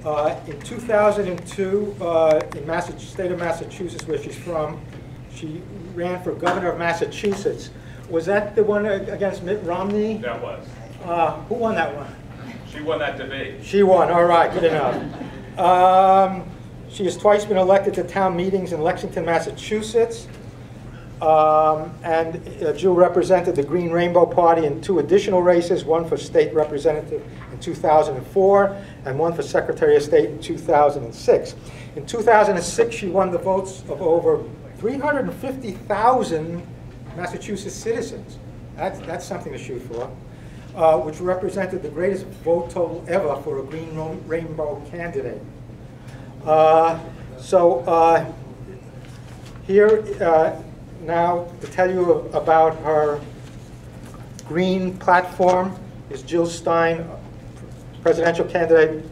In 2002, in the state of Massachusetts, where she's from, she ran for governor of Massachusetts. Was that the one against Mitt Romney? That was. Who won that one? She won that debate. She won, all right, good enough. She has twice been elected to town meetings in Lexington, Massachusetts. And Jill represented the Green Rainbow Party in 2 additional races, one for state representative in 2004 and one for Secretary of State in 2006. In 2006, she won the votes of over 350,000 Massachusetts citizens. That's something to shoot for, which represented the greatest vote total ever for a Green Rainbow candidate. Here, now, to tell you about her green platform is Jill Stein, presidential candidate,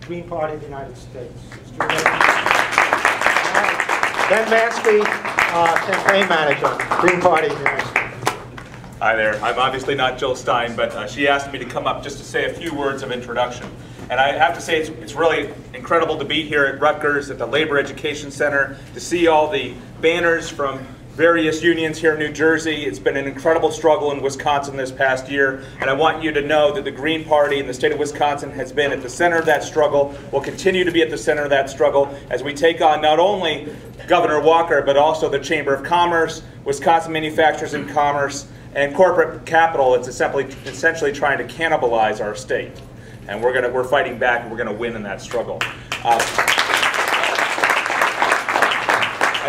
Green Party of the United States. Ben Mansky, campaign manager, Green Party of the United States. Hi there. I'm obviously not Jill Stein, but she asked me to come up just to say a few words of introduction. And I have to say it's really incredible to be here at Rutgers at the Labor Education Center, to see all the banners from various unions here in New Jersey. It's been an incredible struggle in Wisconsin this past year, and I want you to know that the Green Party in the state of Wisconsin has been at the center of that struggle, will continue to be at the center of that struggle as we take on not only Governor Walker, but also the Chamber of Commerce, Wisconsin Manufacturers and Commerce, and corporate capital. It's essentially trying to cannibalize our state. And we're fighting back, and we're going to win in that struggle.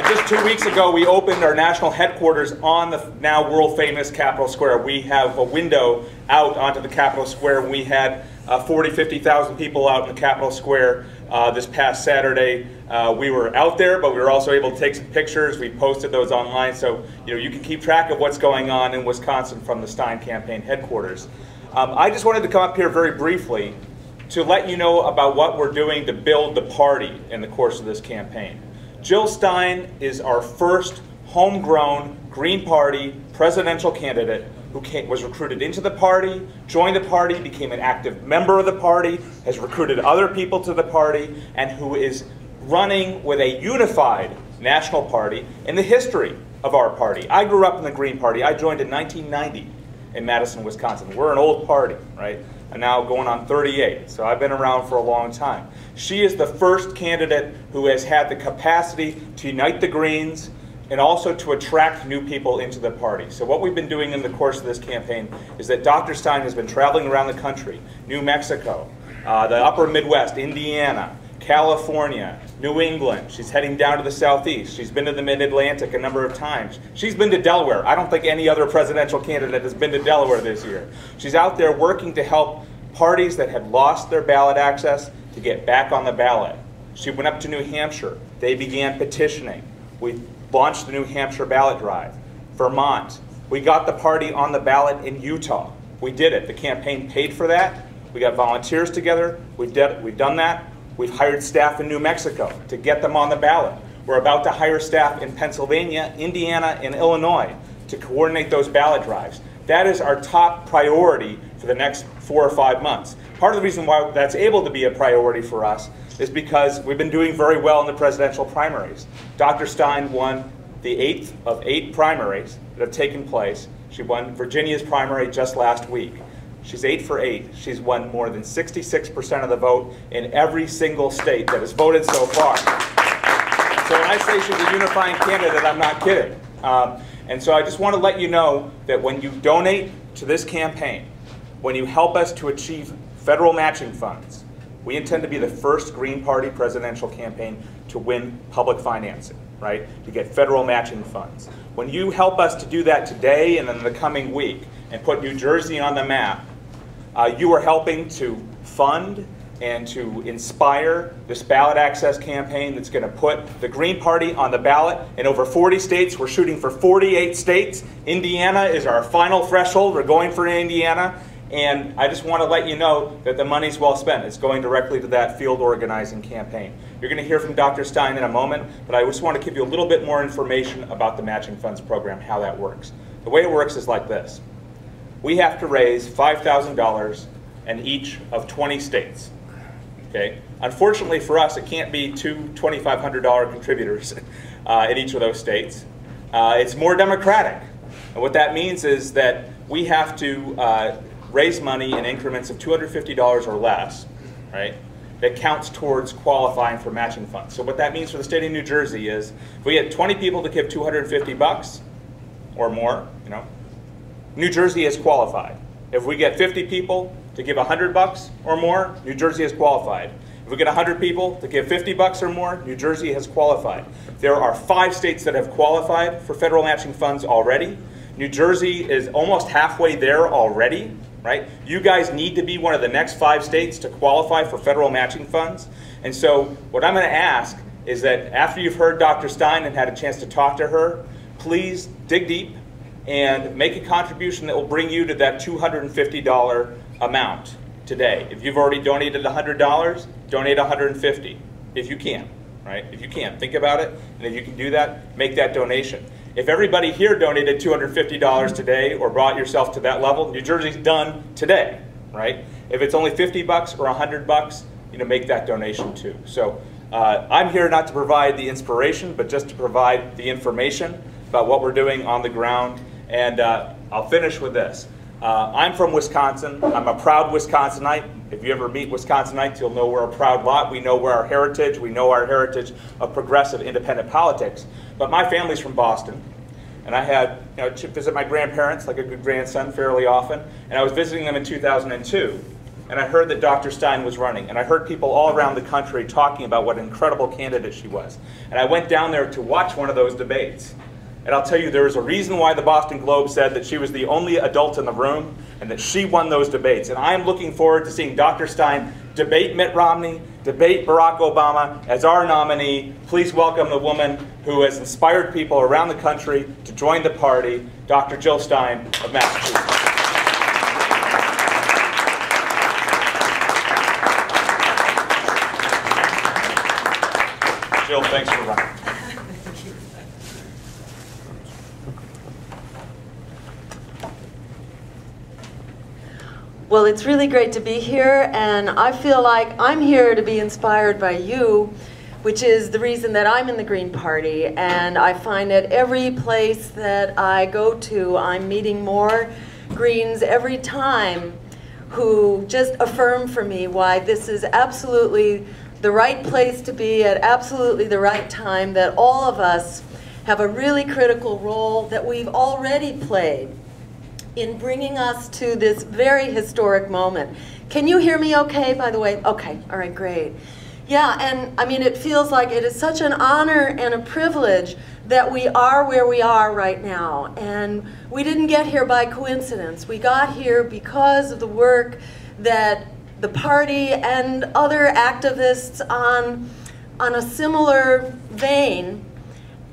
Just 2 weeks ago, we opened our national headquarters on the now world-famous Capitol Square. We have a window out onto the Capitol Square. We had 50,000 people out in the Capitol Square this past Saturday. We were out there, but we were also able to take some pictures. We posted those online, so you can keep track of what's going on in Wisconsin from the Stein campaign headquarters. I just wanted to come up here very briefly to let you know about what we're doing to build the party in the course of this campaign. Jill Stein is our first homegrown Green Party presidential candidate who was recruited into the party, joined the party, became an active member of the party, has recruited other people to the party, and who is running with a unified national party in the history of our party. I grew up in the Green Party. I joined in 1990 in Madison, Wisconsin. We're an old party, right? And now going on 38, so I've been around for a long time. She is the first candidate who has had the capacity to unite the Greens and also to attract new people into the party. So what we've been doing in the course of this campaign is that Dr. Stein has been traveling around the country, New Mexico, the upper Midwest, Indiana, California, New England. She's heading down to the Southeast. She's been to the Mid-Atlantic a number of times. She's been to Delaware. I don't think any other presidential candidate has been to Delaware this year. She's out there working to help parties that had lost their ballot access to get back on the ballot. She went up to New Hampshire. They began petitioning. We launched the New Hampshire ballot drive. Vermont. We got the party on the ballot in Utah. We did it. The campaign paid for that. We got volunteers together. We've done that. We've hired staff in New Mexico to get them on the ballot. We're about to hire staff in Pennsylvania, Indiana, and Illinois to coordinate those ballot drives. That is our top priority for the next 4 or 5 months. Part of the reason why that's able to be a priority for us is because we've been doing very well in the presidential primaries. Dr. Stein won the 8th of 8 primaries that have taken place. She won Virginia's primary just last week. She's 8 for 8. She's won more than 66% of the vote in every single state that has voted so far. So when I say she's a unifying candidate, I'm not kidding. And so I just want to let you know that when you donate to this campaign, when you help us to achieve federal matching funds, we intend to be the first Green Party presidential campaign to win public financing, right? To get federal matching funds. When you help us to do that today and in the coming week and put New Jersey on the map, you are helping to fund and to inspire this ballot access campaign that's going to put the Green Party on the ballot in over 40 states. We're shooting for 48 states. Indiana is our final threshold. We're going for Indiana. And I just want to let you know that the money's well spent. It's going directly to that field organizing campaign. You're going to hear from Dr. Stein in a moment, but I just want to give you a little bit more information about the Matching Funds program, how that works. The way it works is like this. We have to raise $5,000 in each of 20 states. Okay? Unfortunately for us, it can't be two $2,500 contributors in each of those states. It's more democratic. And what that means is that we have to raise money in increments of $250 or less, right? That counts towards qualifying for matching funds. So what that means for the state of New Jersey is if we get 20 people to give $250 or more, you know, New Jersey is qualified. If we get 50 people to give $100 or more, New Jersey is qualified. If we get 100 people to give $50 or more, New Jersey has qualified. There are 5 states that have qualified for federal matching funds already. New Jersey is almost halfway there already, right? You guys need to be one of the next 5 states to qualify for federal matching funds. And so what I'm going to ask is that after you've heard Dr. Stein and had a chance to talk to her, please dig deep and make a contribution that will bring you to that $250 amount today. If you've already donated $100, donate $150 if you can, right? If you can, think about it, and if you can do that, make that donation. If everybody here donated $250 today or brought yourself to that level, New Jersey's done today, right? If it's only $50 or $100, you know, make that donation too. So I'm here not to provide the inspiration, but just to provide the information about what we're doing on the ground. And I'll finish with this. I'm from Wisconsin. I'm a proud Wisconsinite. If you ever meet Wisconsinites, you'll know we're a proud lot. We know our heritage. We know our heritage of progressive independent politics. But my family's from Boston. And I had, you know, to visit my grandparents like a good grandson fairly often. And I was visiting them in 2002. And I heard that Dr. Stein was running. And I heard people all around the country talking about what an incredible candidate she was. And I went down there to watch one of those debates. And I'll tell you, there was a reason why the Boston Globe said that she was the only adult in the room and that she won those debates. And I'm looking forward to seeing Dr. Stein debate Mitt Romney, debate Barack Obama as our nominee. Please welcome the woman who has inspired people around the country to join the party, Dr. Jill Stein of Massachusetts. Jill, thanks for running. Well, it's really great to be here, and I feel like I'm here to be inspired by you, which is the reason that I'm in the Green Party. And I find at every place that I go to, I'm meeting more Greens every time who just affirm for me why this is absolutely the right place to be at absolutely the right time, that all of us have a really critical role that we've already played in bringing us to this very historic moment. Can you hear me okay, by the way? Okay, all right, great. Yeah, and I mean, it feels like it is such an honor and a privilege that we are where we are right now. And we didn't get here by coincidence. We got here because of the work that the party and other activists on a similar vein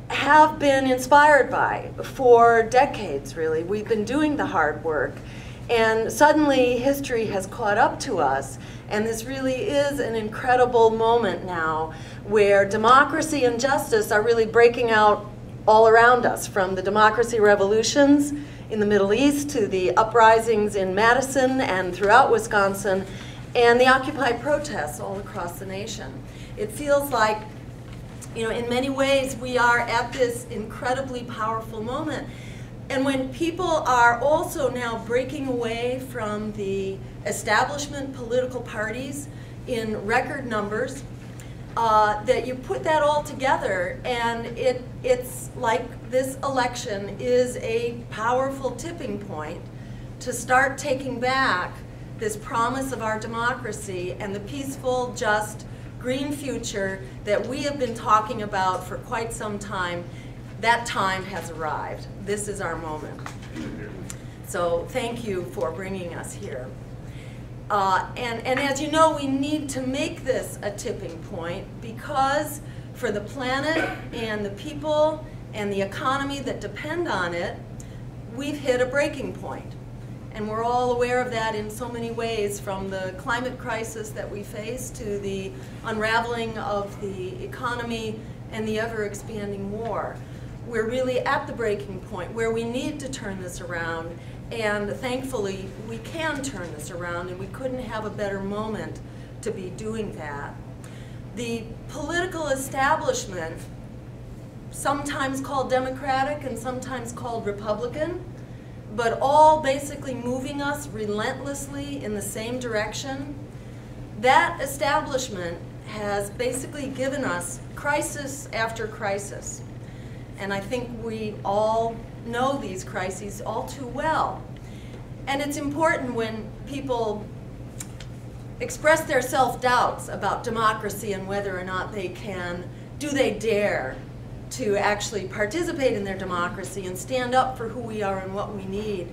have been inspired by for decades, really. We've been doing the hard work, and suddenly history has caught up to us, and this really is an incredible moment now where democracy and justice are really breaking out all around us, from the democracy revolutions in the Middle East to the uprisings in Madison and throughout Wisconsin, and the Occupy protests all across the nation. It feels like, you know, in many ways, we are at this incredibly powerful moment. And when people are also now breaking away from the establishment political parties in record numbers, that you put that all together, and it's like this election is a powerful tipping point to start taking back this promise of our democracy and the peaceful, just, green future that we have been talking about for quite some time. That time has arrived. This is our moment. So thank you for bringing us here. And as you know, we need to make this a tipping point because for the planet and the people and the economy that depend on it, we've hit a breaking point. And we're all aware of that in so many ways, from the climate crisis that we face to the unraveling of the economy and the ever-expanding war. We're really at the breaking point where we need to turn this around, and thankfully we can turn this around, and we couldn't have a better moment to be doing that. The political establishment, sometimes called Democratic and sometimes called Republican, but all basically moving us relentlessly in the same direction, that establishment has basically given us crisis after crisis. And I think we all know these crises all too well. And it's important when people express their self-doubts about democracy and whether or not they can, do they dare to actually participate in their democracy and stand up for who we are and what we need.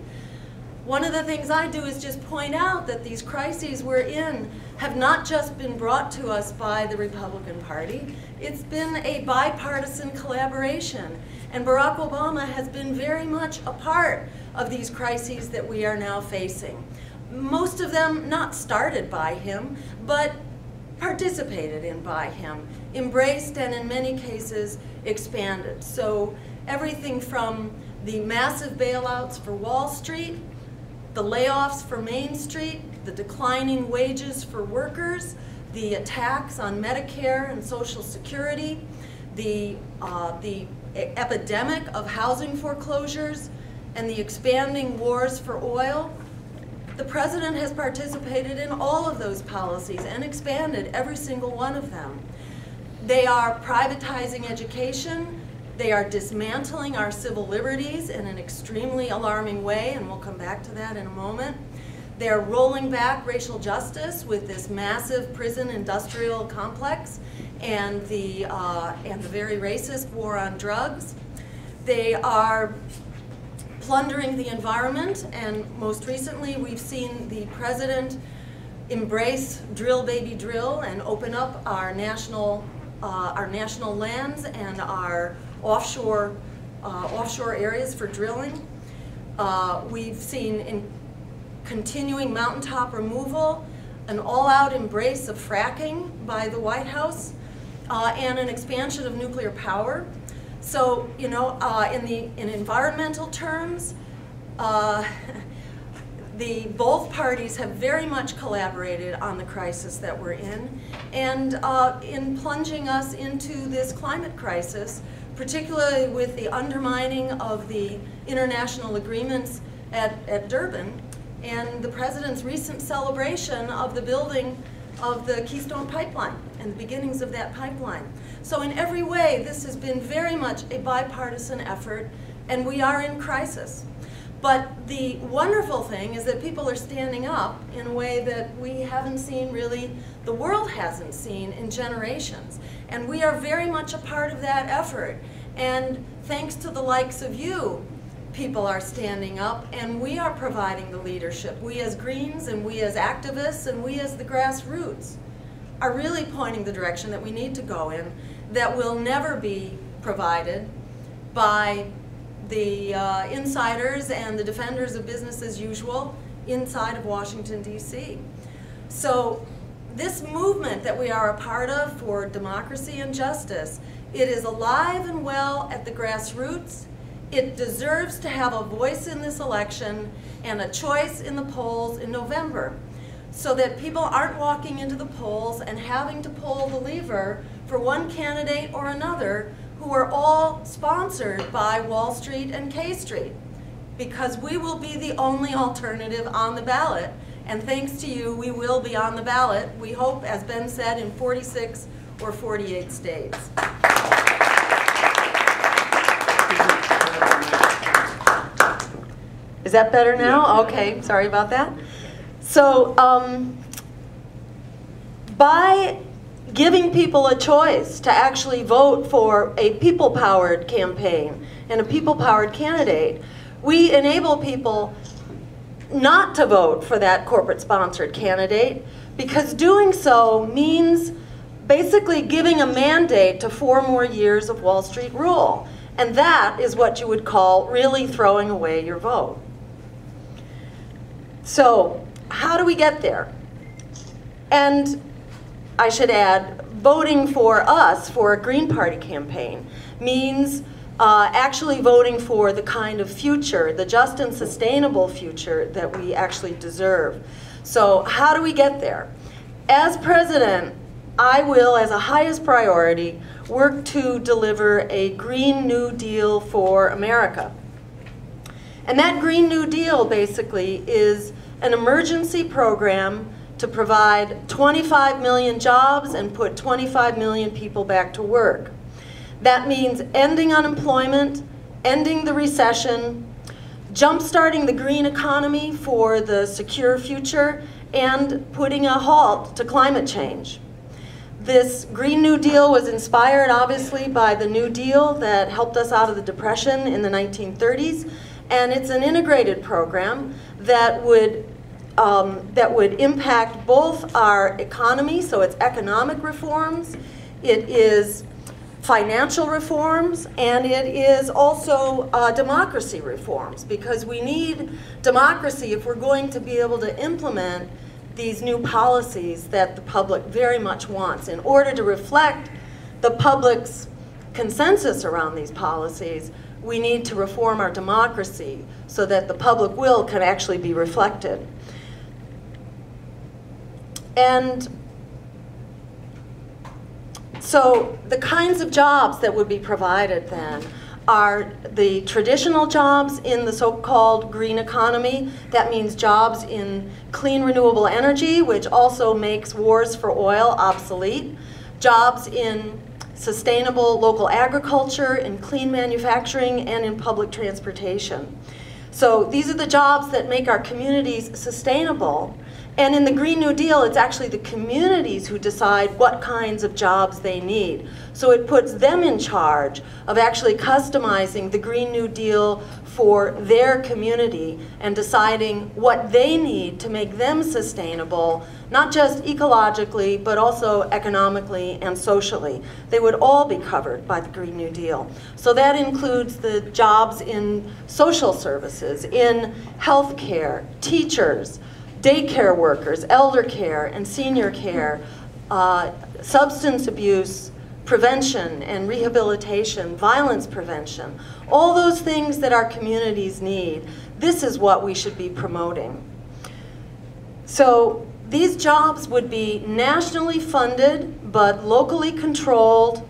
One of the things I do is just point out that these crises we're in have not just been brought to us by the Republican Party, it's been a bipartisan collaboration. And Barack Obama has been very much a part of these crises that we are now facing. Most of them not started by him, but participated in by him, embraced and in many cases expanded. So everything from the massive bailouts for Wall Street, the layoffs for Main Street, the declining wages for workers, the attacks on Medicare and Social Security, the epidemic of housing foreclosures, and the expanding wars for oil. The president has participated in all of those policies and expanded every single one of them. They are privatizing education. They are dismantling our civil liberties in an extremely alarming way, and we'll come back to that in a moment. They're rolling back racial justice with this massive prison industrial complex and the very racist war on drugs. They are plundering the environment, and most recently we've seen the president embrace drill baby drill and open up our national lands and our offshore areas for drilling. We've seen continuing mountaintop removal, an all-out embrace of fracking by the White House, and an expansion of nuclear power. So, you know, in environmental terms, both parties have very much collaborated on the crisis that we're in, and in plunging us into this climate crisis, particularly with the undermining of the international agreements at Durban, and the president's recent celebration of the building of the Keystone Pipeline and the beginnings of that pipeline. So in every way, this has been very much a bipartisan effort, and we are in crisis. But the wonderful thing is that people are standing up in a way that we haven't seen really, the world hasn't seen in generations. And we are very much a part of that effort. And thanks to the likes of you, people are standing up, and we are providing the leadership. We as Greens and we as activists and we as the grassroots are really pointing the direction that we need to go in, that will never be provided by the insiders and the defenders of business as usual inside of Washington, D.C. So this movement that we are a part of for democracy and justice, it is alive and well at the grassroots. It deserves to have a voice in this election and a choice in the polls in November, so that people aren't walking into the polls and having to pull the lever for one candidate or another who are all sponsored by Wall Street and K Street, because we will be the only alternative on the ballot, and thanks to you, we will be on the ballot, we hope, as Ben said, in 46 or 48 states. Is that better now? Okay, sorry about that. So by giving people a choice to actually vote for a people-powered campaign and a people-powered candidate, we enable people not to vote for that corporate-sponsored candidate, because doing so means basically giving a mandate to 4 more years of Wall Street rule. And that is what you would call really throwing away your vote. So how do we get there? And I should add, voting for us for a Green Party campaign means actually voting for the kind of future, the just and sustainable future that we actually deserve. So how do we get there? as president, I will, as a highest priority, work to deliver a Green New Deal for America. And that Green New Deal basically is an emergency program to provide 25 million jobs and put 25 million people back to work. That means ending unemployment, ending the recession, jump-starting the green economy for the secure future, and putting a halt to climate change. This Green New Deal was inspired, obviously, by the New Deal that helped us out of the Depression in the 1930s, and it's an integrated program that would impact both our economy, so it's economic reforms, it is financial reforms, and it is also democracy reforms, because we need democracy if we're going to be able to implement these new policies that the public very much wants. In order to reflect the public's consensus around these policies, we need to reform our democracy so that the public will can actually be reflected. And so the kinds of jobs that would be provided then are the traditional jobs in the so-called green economy. That means jobs in clean renewable energy, which also makes wars for oil obsolete. Jobs in sustainable local agriculture, in clean manufacturing, and in public transportation. So these are the jobs that make our communities sustainable. And in the Green New Deal, it's actually the communities who decide what kinds of jobs they need. So it puts them in charge of actually customizing the Green New Deal for their community and deciding what they need to make them sustainable, not just ecologically, but also economically and socially. They would all be covered by the Green New Deal. So that includes the jobs in social services, in healthcare, teachers, daycare workers, elder care and senior care, substance abuse prevention and rehabilitation, violence prevention, all those things that our communities need. This is what we should be promoting. So these jobs would be nationally funded but locally controlled,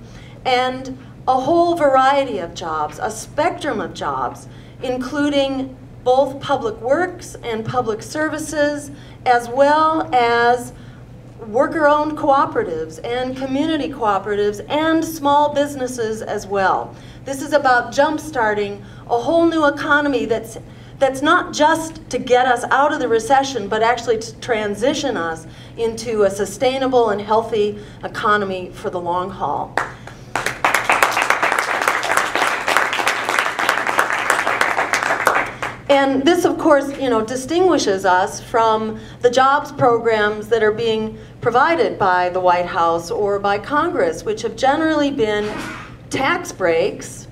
and a whole variety of jobs, a spectrum of jobs, including both public works and public services, as well as worker-owned cooperatives and community cooperatives and small businesses as well. This is about jump-starting a whole new economy that's not just to get us out of the recession, but actually to transition us into a sustainable and healthy economy for the long haul. And this, of course, distinguishes us from the jobs programs that are being provided by the White House or by Congress, which have generally been tax breaks,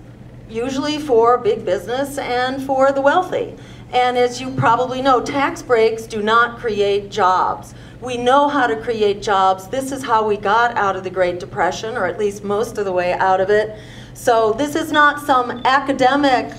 usually for big business and for the wealthy. And as you probably know, tax breaks do not create jobs. We know how to create jobs. This is how we got out of the Great Depression, or at least most of the way out of it. So this is not some academic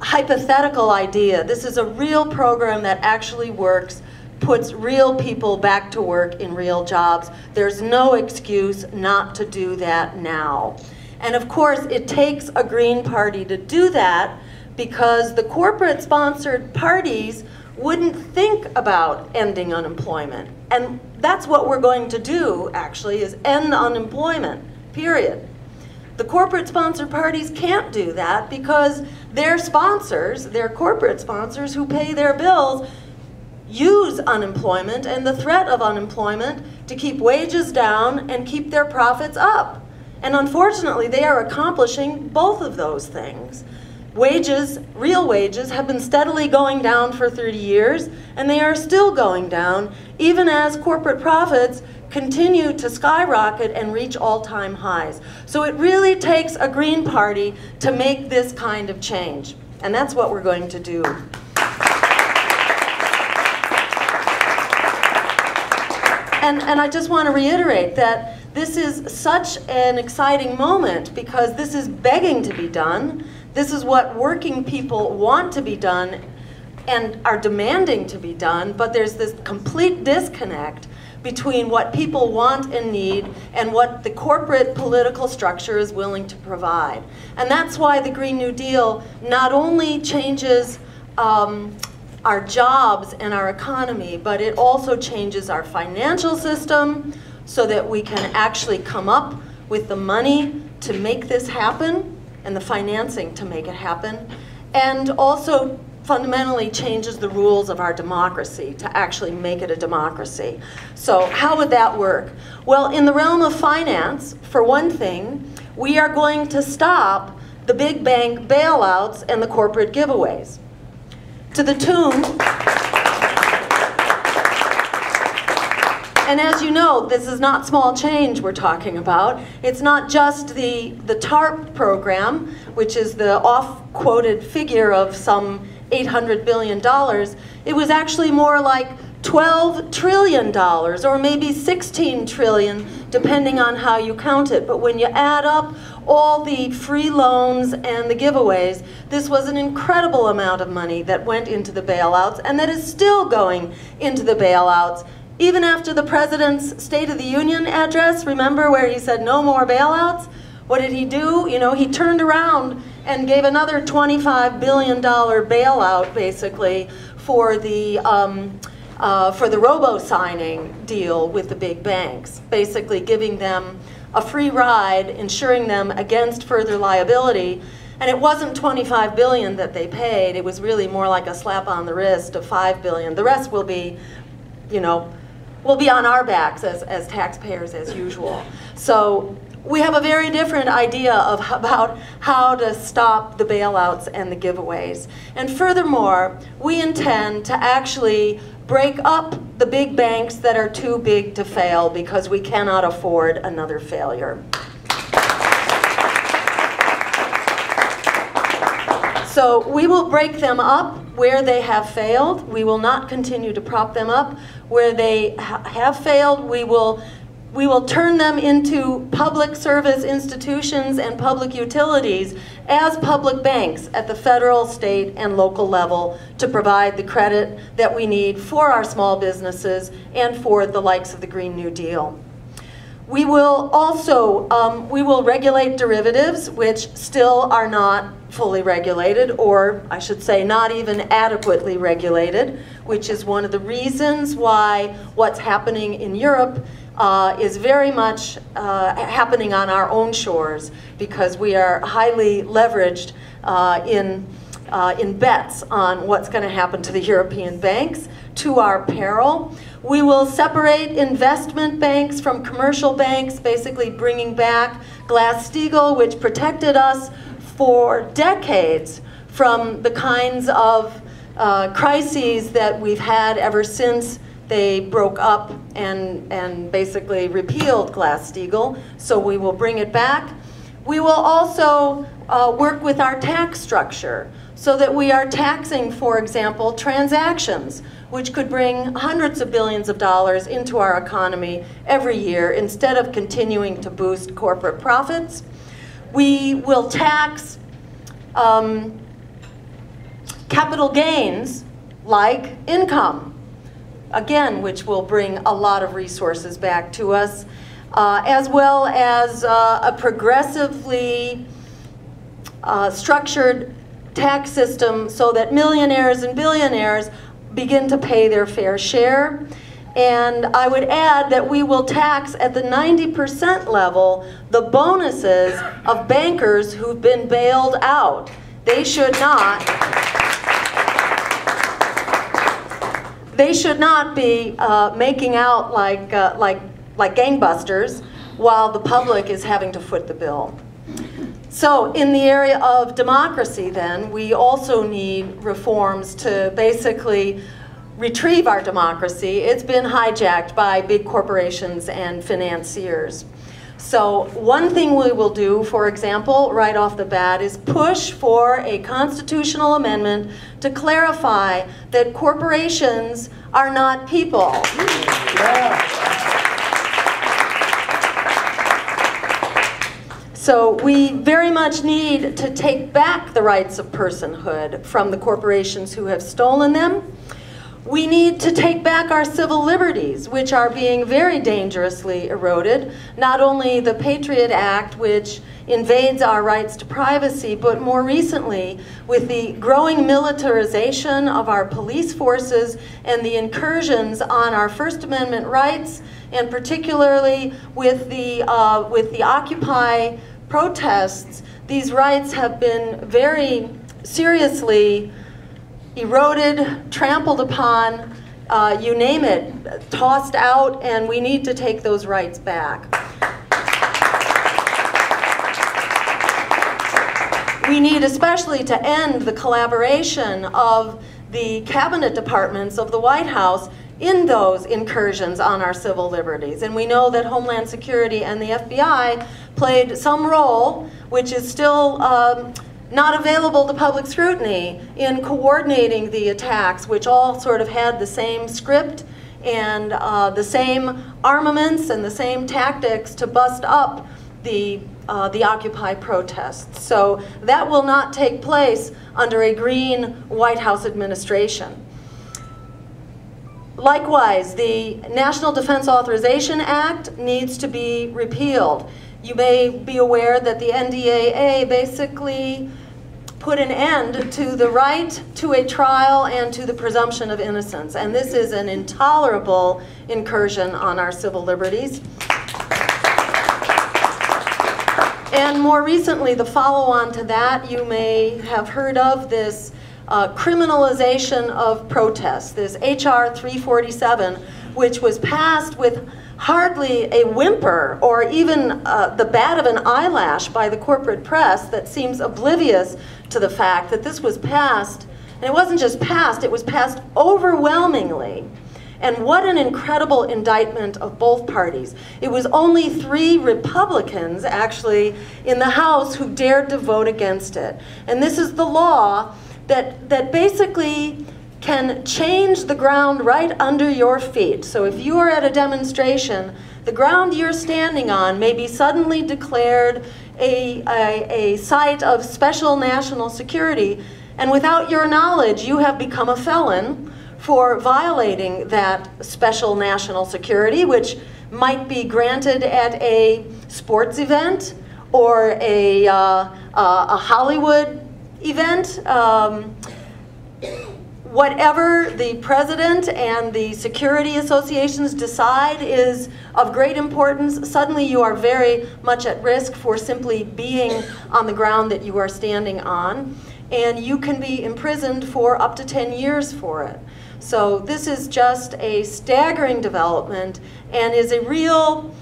hypothetical idea. This is a real program that actually works, puts real people back to work in real jobs. There's no excuse not to do that now. And of course, it takes a Green Party to do that, because the corporate-sponsored parties wouldn't think about ending unemployment. And that's what we're going to do, actually, is end unemployment, period. The corporate-sponsored parties can't do that because their sponsors, their corporate sponsors who pay their bills, use unemployment and the threat of unemployment to keep wages down and keep their profits up. And unfortunately, they are accomplishing both of those things. Wages, real wages, have been steadily going down for 30 years, and they are still going down, even as corporate profits continue to skyrocket and reach all-time highs. So it really takes a Green Party to make this kind of change, and that's what we're going to do. And I just want to reiterate that this is such an exciting moment, because this is begging to be done. This is what working people want to be done and are demanding to be done, but there's this complete disconnect between what people want and need and what the corporate political structure is willing to provide. And that's why the Green New Deal not only changes our jobs and our economy, but it also changes our financial system so that we can actually come up with the money to make this happen and the financing to make it happen, and also fundamentally changes the rules of our democracy to actually make it a democracy. So how would that work? Well, in the realm of finance, for one thing, we are going to stop the big bank bailouts and the corporate giveaways to the tune, and as you know, this is not small change we're talking about. It's not just the TARP program, which is the off-quoted figure of some $800 billion. It was actually more like $12 trillion, or maybe 16 trillion, depending on how you count it. But when you add up all the free loans and the giveaways, this was an incredible amount of money that went into the bailouts, and that is still going into the bailouts. Even after the President's State of the Union address, remember where he said no more bailouts? What did he do? You know, he turned around and gave another $25 billion bailout, basically, for the robo-signing deal with the big banks, basically giving them a free ride, insuring them against further liability. And it wasn't $25 billion that they paid. It was really more like a slap on the wrist of $5 billion. The rest will be, you know, will be on our backs as taxpayers as usual. So we have a very different idea about how to stop the bailouts and the giveaways. And furthermore, we intend to actually break up the big banks that are too big to fail because we cannot afford another failure. So we will break them up where they have failed. We will not continue to prop them up. Where they have failed, we will turn them into public service institutions and public utilities as public banks at the federal, state, and local level to provide the credit that we need for our small businesses and for the likes of the Green New Deal. We will also we will regulate derivatives, which still are not fully regulated, or I should say not even adequately regulated, which is one of the reasons why what's happening in Europe is very much happening on our own shores, because we are highly leveraged in bets on what's going to happen to the European banks, to our peril. We will separate investment banks from commercial banks, basically bringing back Glass-Steagall, which protected us for decades from the kinds of crises that we've had ever since they broke up and basically repealed Glass-Steagall. So we will bring it back. We will also work with our tax structure so that we are taxing, for example, transactions, which could bring hundreds of billions of dollars into our economy every year instead of continuing to boost corporate profits. We will tax capital gains like income, again, which will bring a lot of resources back to us, as well as a progressively structured tax system so that millionaires and billionaires begin to pay their fair share. And I would add that we will tax at the 90% level the bonuses of bankers who've been bailed out. They should not be making out like gangbusters while the public is having to foot the bill. So in the area of democracy then, we also need reforms to basically retrieve our democracy. It's been hijacked by big corporations and financiers. So one thing we will do, for example, right off the bat, is push for a constitutional amendment to clarify that corporations are not people. Yeah. So we very much need to take back the rights of personhood from the corporations who have stolen them. We need to take back our civil liberties, which are being very dangerously eroded. Not only the Patriot Act, which invades our rights to privacy, but more recently with the growing militarization of our police forces and the incursions on our First Amendment rights, and particularly with the Occupy protests. These rights have been very seriously eroded, trampled upon, you name it, tossed out, and we need to take those rights back. We need especially to end the collaboration of the cabinet departments of the White House in those incursions on our civil liberties. And we know that Homeland Security and the FBI played some role, which is still not available to public scrutiny, in coordinating the attacks, which all sort of had the same script and the same armaments and the same tactics to bust up the Occupy protests. So that will not take place under a green White House administration. Likewise, the National Defense Authorization Act needs to be repealed. You may be aware that the NDAA basically put an end to the right to a trial and to the presumption of innocence. And this is an intolerable incursion on our civil liberties. And more recently, the follow-on to that, you may have heard of this criminalization of protests, this H.R. 347, which was passed with hardly a whimper or even the bat of an eyelash by the corporate press that seems oblivious to the fact that this was passed, and it wasn't just passed, it was passed overwhelmingly. And what an incredible indictment of both parties. It was only 3 Republicans, actually, in the House who dared to vote against it. And this is the law that basically can change the ground right under your feet. So if you are at a demonstration, the ground you're standing on may be suddenly declared a site of special national security, and without your knowledge, you have become a felon for violating that special national security, which might be granted at a sports event or a Hollywood event. Whatever the president and the security associations decide is of great importance, suddenly you are very much at risk for simply being on the ground that you are standing on, and you can be imprisoned for up to 10 years for it. So this is just a staggering development and is a real,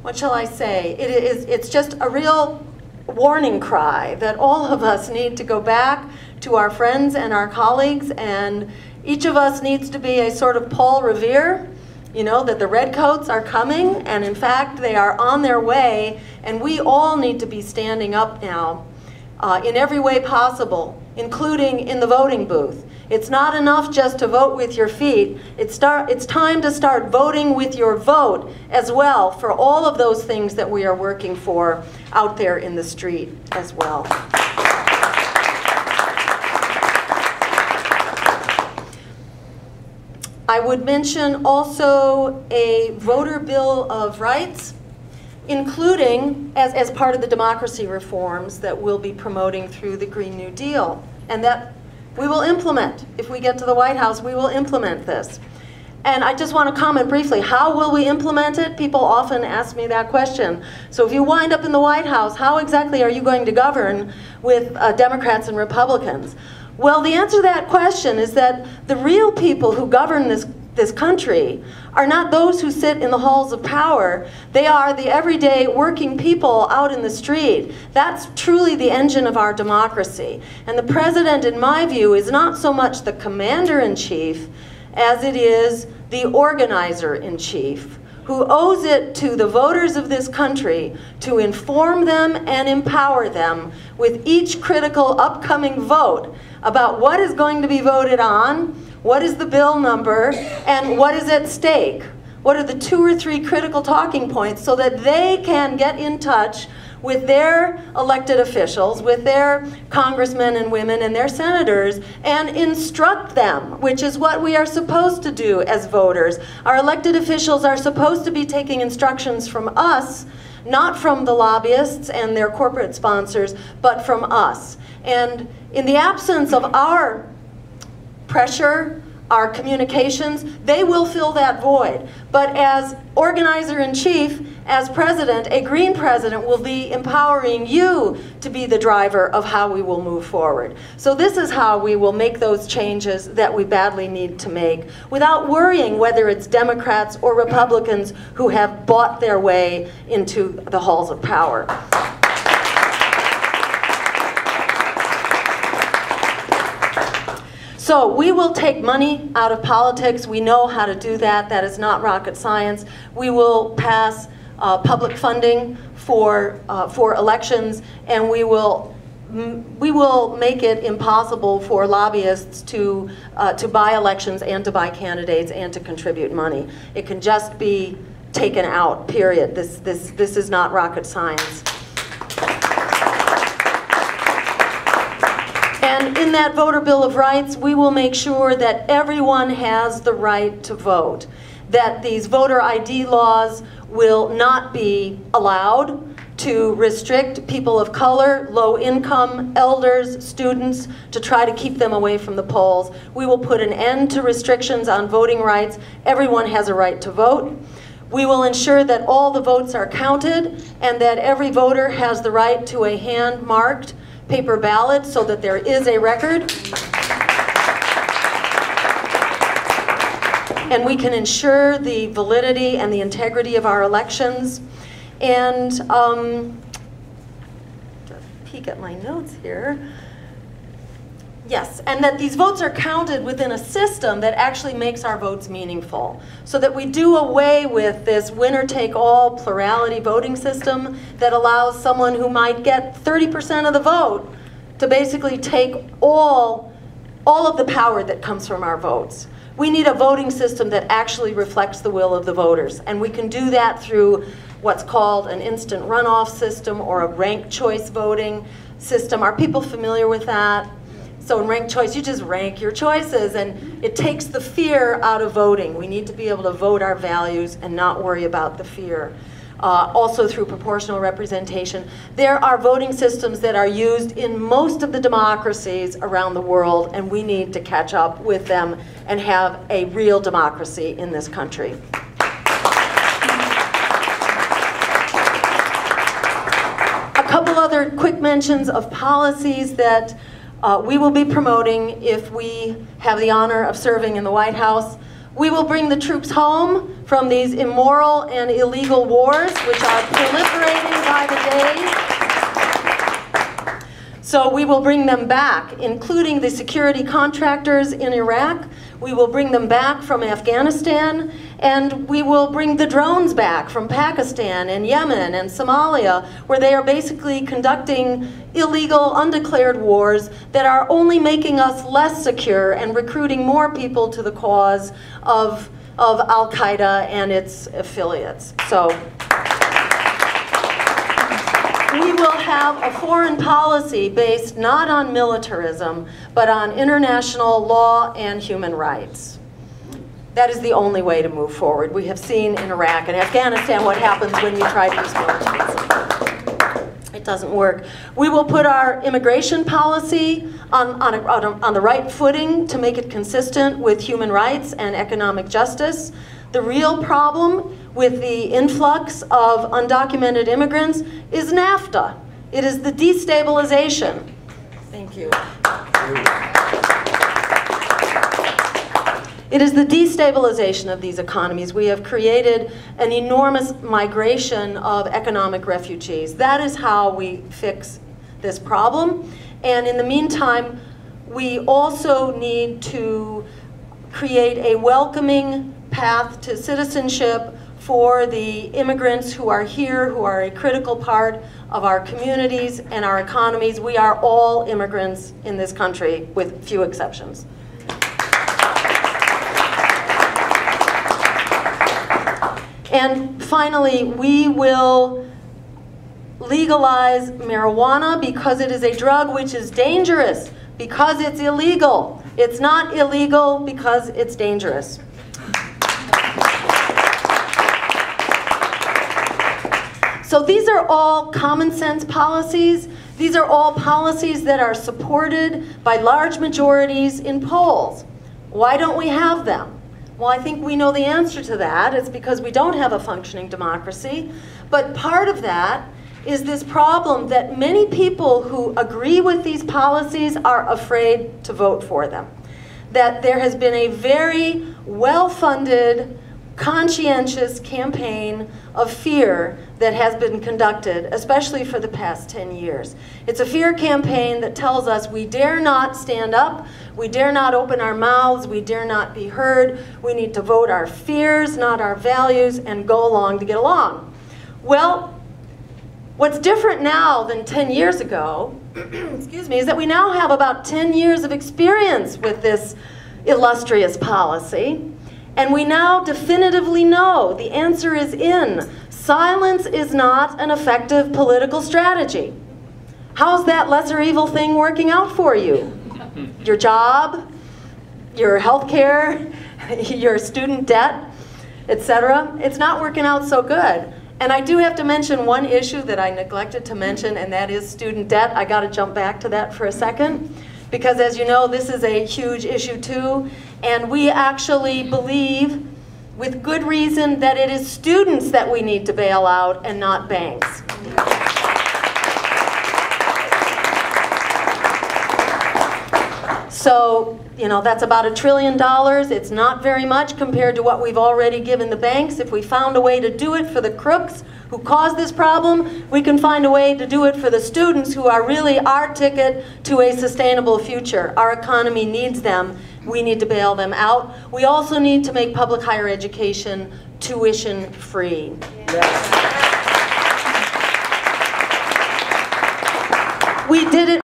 what shall I say, it's just a real warning cry that all of us need to go back to our friends and our colleagues, and each of us needs to be a sort of Paul Revere, you know, that the redcoats are coming, and in fact they are on their way, and we all need to be standing up now in every way possible, including in the voting booth. It's not enough just to vote with your feet. It's time to start voting with your vote as well for all of those things that we are working for out there in the street as well. I would mention also a voter bill of rights, including as part of the democracy reforms that we'll be promoting through the Green New Deal, and that we will implement. If we get to the White House, we will implement this. And I just want to comment briefly, how will we implement it? People often ask me that question. So if you wind up in the White House, how exactly are you going to govern with Democrats and Republicans? Well, the answer to that question is that the real people who govern this country are not those who sit in the halls of power. They are the everyday working people out in the street. That's truly the engine of our democracy. And the president, in my view, is not so much the commander-in-chief as it is the organizer-in-chief, who owes it to the voters of this country to inform them and empower them with each critical upcoming vote about what is going to be voted on, what is the bill number, and what is at stake. What are the 2 or 3 critical talking points so that they can get in touch with their elected officials, with their congressmen and women and their senators, and instruct them, which is what we are supposed to do as voters. Our elected officials are supposed to be taking instructions from us, not from the lobbyists and their corporate sponsors, but from us. And in the absence of our pressure, our communications, they will fill that void. But as organizer-in-chief, as president, a Green president will be empowering you to be the driver of how we will move forward. So this is how we will make those changes that we badly need to make without worrying whether it's Democrats or Republicans who have bought their way into the halls of power. So we will take money out of politics. We know how to do that. That is not rocket science. We will pass public funding for elections, and we will make it impossible for lobbyists to buy elections and to buy candidates and to contribute money. It can just be taken out, period. This is not rocket science. And in that Voter Bill of Rights, we will make sure that everyone has the right to vote, that these voter ID laws will not be allowed to restrict people of color, low income, elders, students, to try to keep them away from the polls. We will put an end to restrictions on voting rights. Everyone has a right to vote. We will ensure that all the votes are counted and that every voter has the right to a hand-marked paper ballot so that there is a record. And we can ensure the validity and the integrity of our elections. And just peek at my notes here. Yes, and that these votes are counted within a system that actually makes our votes meaningful, so that we do away with this winner-take-all plurality voting system that allows someone who might get 30% of the vote to basically take all of the power that comes from our votes. We need a voting system that actually reflects the will of the voters, and we can do that through what's called an instant runoff system or a ranked choice voting system. Are people familiar with that? So in ranked choice, you just rank your choices, and it takes the fear out of voting. We need to be able to vote our values and not worry about the fear. Also through proportional representation. There are voting systems that are used in most of the democracies around the world, and we need to catch up with them and have a real democracy in this country. A couple other quick mentions of policies that we will be promoting if we have the honor of serving in the White House. We will bring the troops home from these immoral and illegal wars, which are proliferating by the day. So we will bring them back, including the security contractors in Iraq. We will bring them back from Afghanistan, and we will bring the drones back from Pakistan and Yemen and Somalia, where they are basically conducting illegal, undeclared wars that are only making us less secure and recruiting more people to the cause of Al-Qaeda and its affiliates. So we will have a foreign policy based not on militarism, but on international law and human rights. That is the only way to move forward. We have seen in Iraq and Afghanistan what happens when you try to use militarism. It doesn't work. We will put our immigration policy on the right footing to make it consistent with human rights and economic justice. The real problem with the influx of undocumented immigrants is NAFTA. It is the destabilization. Thank you. It is the destabilization of these economies. We have created an enormous migration of economic refugees. That is how we fix this problem. And in the meantime, we also need to create a welcoming path to citizenship for the immigrants who are here, who are a critical part of our communities and our economies. We are all immigrants in this country, with few exceptions. And finally, we will legalize marijuana because it is a drug which is dangerous, because it's illegal. It's not illegal because it's dangerous. So these are all common sense policies. These are all policies that are supported by large majorities in polls. Why don't we have them? Well, I think we know the answer to that. It's because we don't have a functioning democracy. But part of that is this problem that many people who agree with these policies are afraid to vote for them. That there has been a very well-funded, conscientious campaign of fear that has been conducted, especially for the past 10 years. It's a fear campaign that tells us we dare not stand up, we dare not open our mouths, we dare not be heard, we need to vote our fears, not our values, and go along to get along. Well, what's different now than 10 years ago, excuse me, is that we now have about 10 years of experience with this illustrious policy. And we now definitively know the answer is in. Silence is not an effective political strategy. How's that lesser evil thing working out for you? Your job, your health care, your student debt, etc. It's not working out so good. And I do have to mention one issue that I neglected to mention, and that is student debt. I got to jump back to that for a second, because as you know, this is a huge issue too. And we actually believe, with good reason, that it is students that we need to bail out and not banks. So, you know, that's about $1 trillion. It's not very much compared to what we've already given the banks. If we found a way to do it for the crooks who caused this problem, we can find a way to do it for the students who are really our ticket to a sustainable future. Our economy needs them. We need to bail them out. We also need to make public higher education tuition free. We did it